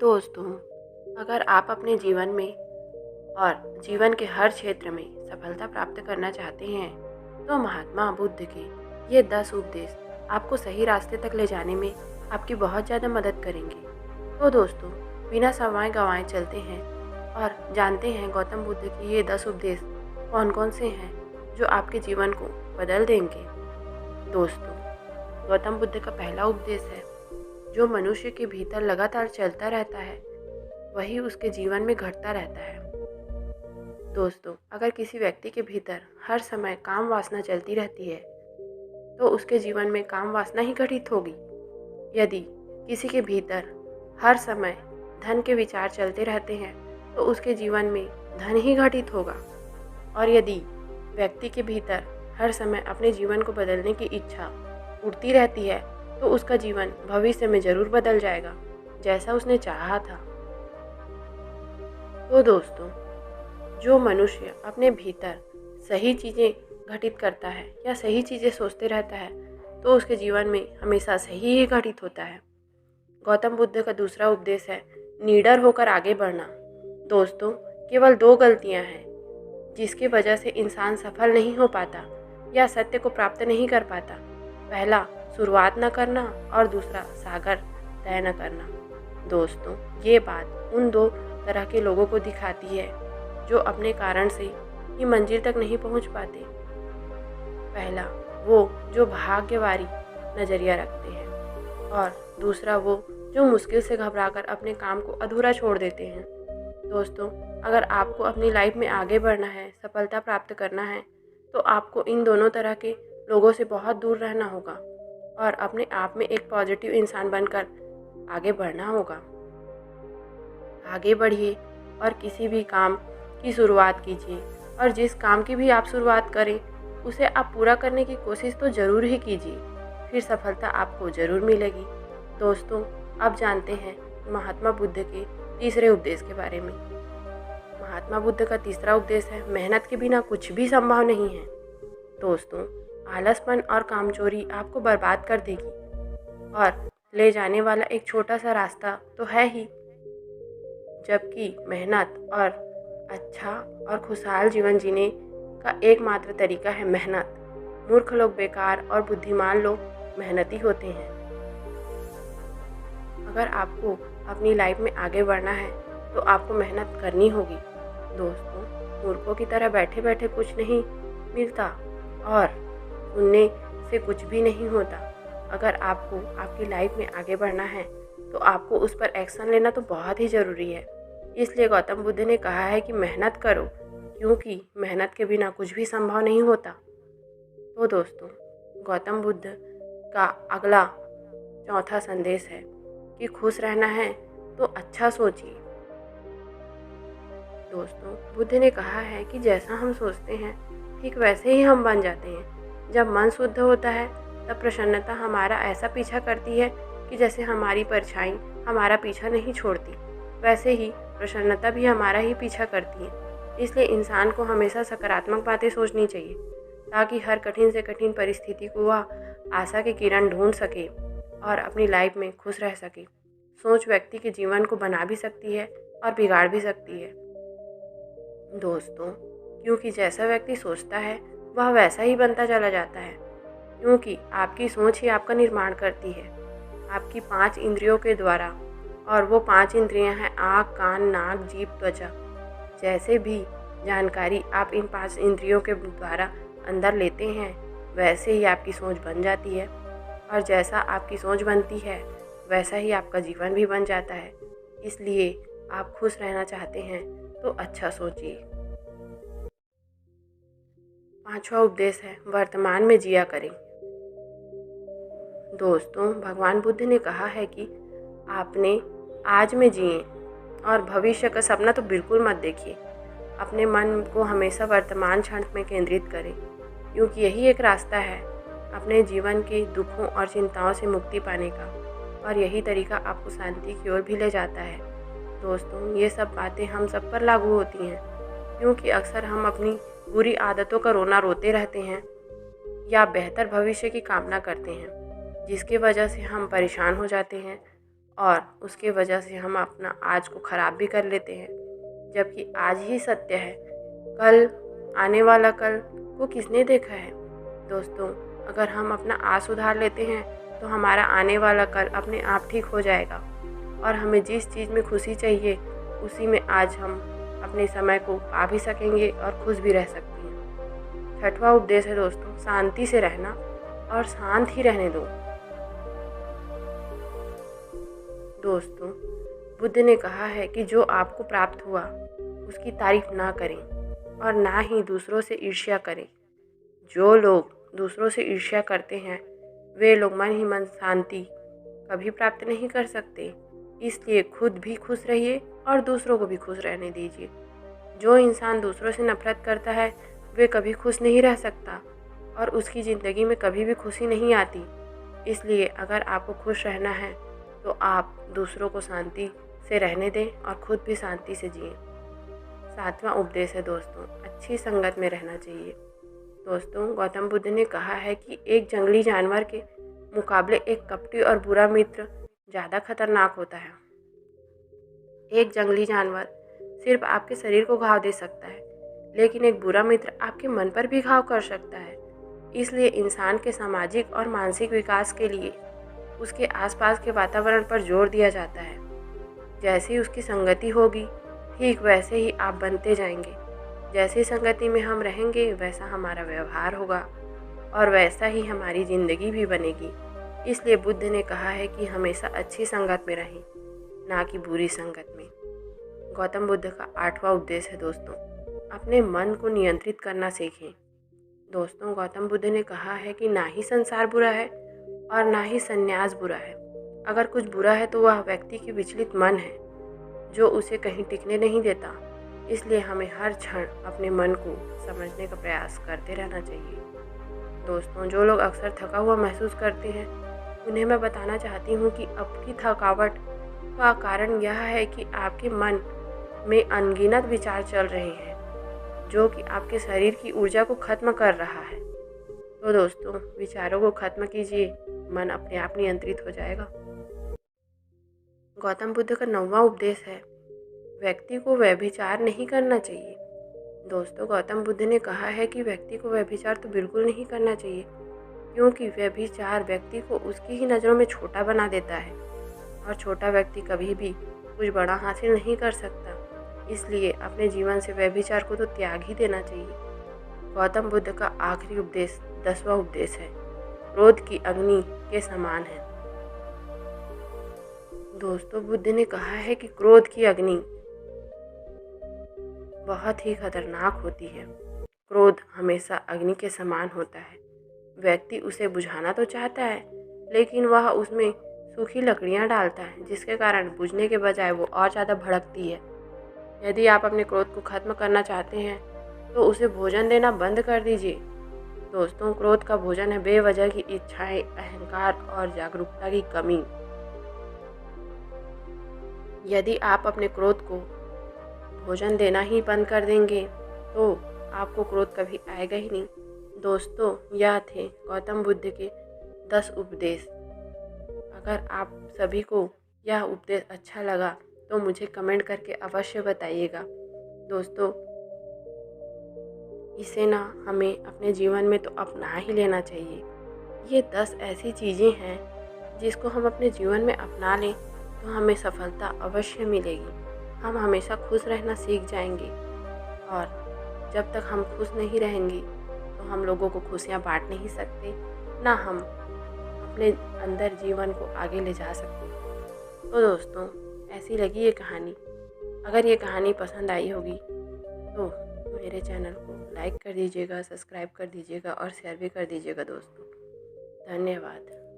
दोस्तों, अगर आप अपने जीवन में और जीवन के हर क्षेत्र में सफलता प्राप्त करना चाहते हैं, तो महात्मा बुद्ध के ये 10 उपदेश आपको सही रास्ते तक ले जाने में आपकी बहुत ज़्यादा मदद करेंगे। तो दोस्तों, बिना समय गंवाए चलते हैं और जानते हैं गौतम बुद्ध के ये 10 उपदेश कौन कौन से हैं जो आपके जीवन को बदल देंगे। दोस्तों, गौतम बुद्ध का पहला उपदेश है, जो मनुष्य के भीतर लगातार चलता रहता है वही उसके जीवन में घटता रहता है। दोस्तों, अगर किसी व्यक्ति के भीतर हर समय काम वासना चलती रहती है तो उसके जीवन में काम वासना ही घटित होगी। यदि किसी के भीतर हर समय धन के विचार चलते रहते हैं तो उसके जीवन में धन ही घटित होगा। और यदि व्यक्ति के भीतर हर समय अपने जीवन को बदलने की इच्छा उठती रहती है तो उसका जीवन भविष्य में जरूर बदल जाएगा, जैसा उसने चाहा था। तो दोस्तों, जो मनुष्य अपने भीतर सही चीज़ें घटित करता है या सही चीज़ें सोचते रहता है तो उसके जीवन में हमेशा सही ही घटित होता है। गौतम बुद्ध का दूसरा उपदेश है, निडर होकर आगे बढ़ना। दोस्तों, केवल 2 गलतियां हैं जिसकी वजह से इंसान सफल नहीं हो पाता या सत्य को प्राप्त नहीं कर पाता। पहला, शुरुआत न करना, और दूसरा, सागर तय न करना। दोस्तों, ये बात उन 2 तरह के लोगों को दिखाती है जो अपने कारण से ही मंजिल तक नहीं पहुंच पाते। पहला, वो जो भाग्यवारी नज़रिया रखते हैं, और दूसरा वो जो मुश्किल से घबराकर अपने काम को अधूरा छोड़ देते हैं। दोस्तों, अगर आपको अपनी लाइफ में आगे बढ़ना है, सफलता प्राप्त करना है, तो आपको इन दोनों तरह के लोगों से बहुत दूर रहना होगा और अपने आप में एक पॉजिटिव इंसान बनकर आगे बढ़ना होगा। आगे बढ़िए और किसी भी काम की शुरुआत कीजिए, और जिस काम की भी आप शुरुआत करें उसे आप पूरा करने की कोशिश तो ज़रूर ही कीजिए, फिर सफलता आपको ज़रूर मिलेगी। दोस्तों, अब जानते हैं महात्मा बुद्ध के तीसरे उपदेश के बारे में। महात्मा बुद्ध का तीसरा उपदेश है, मेहनत के बिना कुछ भी संभव नहीं है। दोस्तों, आलसपन और कामचोरी आपको बर्बाद कर देगी और ले जाने वाला एक छोटा सा रास्ता तो है ही, जबकि मेहनत और अच्छा और खुशहाल जीवन जीने का एकमात्र तरीका है मेहनत। मूर्ख लोग बेकार और बुद्धिमान लोग मेहनती होते हैं। अगर आपको अपनी लाइफ में आगे बढ़ना है तो आपको मेहनत करनी होगी। दोस्तों, मूर्खों की तरह बैठे बैठे कुछ नहीं मिलता और सुनने से कुछ भी नहीं होता। अगर आपको आपकी लाइफ में आगे बढ़ना है तो आपको उस पर एक्शन लेना तो बहुत ही ज़रूरी है। इसलिए गौतम बुद्ध ने कहा है कि मेहनत करो, क्योंकि मेहनत के बिना कुछ भी संभव नहीं होता। तो दोस्तों, गौतम बुद्ध का अगला चौथा संदेश है कि खुश रहना है तो अच्छा सोचिए। दोस्तों, बुद्ध ने कहा है कि जैसा हम सोचते हैं ठीक वैसे ही हम बन जाते हैं। जब मन शुद्ध होता है तब प्रसन्नता हमारा ऐसा पीछा करती है कि जैसे हमारी परछाई हमारा पीछा नहीं छोड़ती, वैसे ही प्रसन्नता भी हमारा ही पीछा करती है। इसलिए इंसान को हमेशा सकारात्मक बातें सोचनी चाहिए ताकि हर कठिन से कठिन परिस्थिति को वह आशा की किरण ढूंढ सके और अपनी लाइफ में खुश रह सके। सोच व्यक्ति के जीवन को बना भी सकती है और बिगाड़ भी सकती है। दोस्तों, क्योंकि जैसा व्यक्ति सोचता है वह वैसा ही बनता चला जाता है, क्योंकि आपकी सोच ही आपका निर्माण करती है आपकी 5 इंद्रियों के द्वारा। और वो 5 इंद्रियां हैं आँख, कान, नाक, जीभ, त्वचा। जैसे भी जानकारी आप इन 5 इंद्रियों के द्वारा अंदर लेते हैं वैसे ही आपकी सोच बन जाती है, और जैसा आपकी सोच बनती है वैसा ही आपका जीवन भी बन जाता है। इसलिए आप खुश रहना चाहते हैं तो अच्छा सोचिए। 5वां उपदेश है, वर्तमान में जिया करें। दोस्तों, भगवान बुद्ध ने कहा है कि आपने आज में जिए और भविष्य का सपना तो बिल्कुल मत देखिए। अपने मन को हमेशा वर्तमान क्षण में केंद्रित करें, क्योंकि यही एक रास्ता है अपने जीवन के दुखों और चिंताओं से मुक्ति पाने का, और यही तरीका आपको शांति की ओर भी ले जाता है। दोस्तों, ये सब बातें हम सब पर लागू होती हैं, क्योंकि अक्सर हम अपनी बुरी आदतों का रोना रोते रहते हैं या बेहतर भविष्य की कामना करते हैं, जिसकी वजह से हम परेशान हो जाते हैं और उसके वजह से हम अपना आज को ख़राब भी कर लेते हैं, जबकि आज ही सत्य है। कल, आने वाला कल को किसने देखा है। दोस्तों, अगर हम अपना आज सुधार लेते हैं तो हमारा आने वाला कल अपने आप ठीक हो जाएगा और हमें जिस चीज़ में खुशी चाहिए उसी में आज हम अपने समय को पा भी सकेंगे और खुश भी रह सकते हैं। छठवां उपदेश है दोस्तों, शांति से रहना और शांत ही रहने दो। दोस्तों, बुद्ध ने कहा है कि जो आपको प्राप्त हुआ उसकी तारीफ ना करें और ना ही दूसरों से ईर्ष्या करें। जो लोग दूसरों से ईर्ष्या करते हैं वे लोग मन ही मन शांति कभी प्राप्त नहीं कर सकते। इसलिए खुद भी खुश रहिए और दूसरों को भी खुश रहने दीजिए। जो इंसान दूसरों से नफरत करता है वे कभी खुश नहीं रह सकता और उसकी ज़िंदगी में कभी भी खुशी नहीं आती। इसलिए अगर आपको खुश रहना है तो आप दूसरों को शांति से रहने दें और खुद भी शांति से जिएं। सातवां उपदेश है दोस्तों, अच्छी संगत में रहना चाहिए। दोस्तों, गौतम बुद्ध ने कहा है कि एक जंगली जानवर के मुकाबले एक कपटी और बुरा मित्र ज़्यादा खतरनाक होता है। एक जंगली जानवर सिर्फ आपके शरीर को घाव दे सकता है, लेकिन एक बुरा मित्र आपके मन पर भी घाव कर सकता है। इसलिए इंसान के सामाजिक और मानसिक विकास के लिए उसके आसपास के वातावरण पर जोर दिया जाता है। जैसी उसकी संगति होगी ठीक वैसे ही आप बनते जाएंगे। जैसी संगति में हम रहेंगे वैसा हमारा व्यवहार होगा और वैसा ही हमारी ज़िंदगी भी बनेगी। इसलिए बुद्ध ने कहा है कि हमेशा अच्छी संगत में रहें, ना कि बुरी संगत में। गौतम बुद्ध का आठवां उपदेश है दोस्तों, अपने मन को नियंत्रित करना सीखें। दोस्तों, गौतम बुद्ध ने कहा है कि ना ही संसार बुरा है और ना ही संन्यास बुरा है। अगर कुछ बुरा है तो वह व्यक्ति की विचलित मन है जो उसे कहीं टिकने नहीं देता। इसलिए हमें हर क्षण अपने मन को समझने का प्रयास करते रहना चाहिए। दोस्तों, जो लोग अक्सर थका हुआ महसूस करते हैं उन्हें मैं बताना चाहती हूँ कि आपकी थकावट का कारण यह है कि आपके मन में अनगिनत विचार चल रहे हैं जो कि आपके शरीर की ऊर्जा को खत्म कर रहा है। तो दोस्तों, विचारों को खत्म कीजिए, मन अपने आप नियंत्रित हो जाएगा। गौतम बुद्ध का 9वां उपदेश है, व्यक्ति को व्यभिचार नहीं करना चाहिए। दोस्तों, गौतम बुद्ध ने कहा है कि व्यक्ति को व्यभिचार तो बिल्कुल नहीं करना चाहिए, क्योंकि व्यभिचार व्यक्ति को उसकी ही नज़रों में छोटा बना देता है और छोटा व्यक्ति कभी भी कुछ बड़ा हासिल नहीं कर सकता। इसलिए अपने जीवन से व्यभिचार को तो त्याग ही देना चाहिए। गौतम बुद्ध का आखिरी उपदेश 10वां उपदेश है, क्रोध की अग्नि के समान है। दोस्तों, बुद्ध ने कहा है कि क्रोध की अग्नि बहुत ही खतरनाक होती है। क्रोध हमेशा अग्नि के समान होता है। व्यक्ति उसे बुझाना तो चाहता है, लेकिन वह उसमें सूखी लकड़ियां डालता है, जिसके कारण बुझने के बजाय वो और ज़्यादा भड़कती है। यदि आप अपने क्रोध को खत्म करना चाहते हैं तो उसे भोजन देना बंद कर दीजिए। दोस्तों, क्रोध का भोजन है बेवजह की इच्छाएं, अहंकार और जागरूकता की कमी। यदि आप अपने क्रोध को भोजन देना ही बंद कर देंगे तो आपको क्रोध कभी आएगा ही नहीं। दोस्तों, यह थे गौतम बुद्ध के 10 उपदेश। अगर आप सभी को यह उपदेश अच्छा लगा तो मुझे कमेंट करके अवश्य बताइएगा। दोस्तों, इसे ना हमें अपने जीवन में तो अपना ही लेना चाहिए। ये 10 ऐसी चीज़ें हैं जिसको हम अपने जीवन में अपना लें तो हमें सफलता अवश्य मिलेगी। हम हमेशा खुश रहना सीख जाएंगे और जब तक हम खुश नहीं रहेंगे तो हम लोगों को खुशियाँ बांट नहीं सकते, ना हम अपने अंदर जीवन को आगे ले जा सकते। तो दोस्तों, ऐसी लगी ये कहानी। अगर ये कहानी पसंद आई होगी तो मेरे चैनल को लाइक कर दीजिएगा, सब्सक्राइब कर दीजिएगा और शेयर भी कर दीजिएगा दोस्तों। धन्यवाद।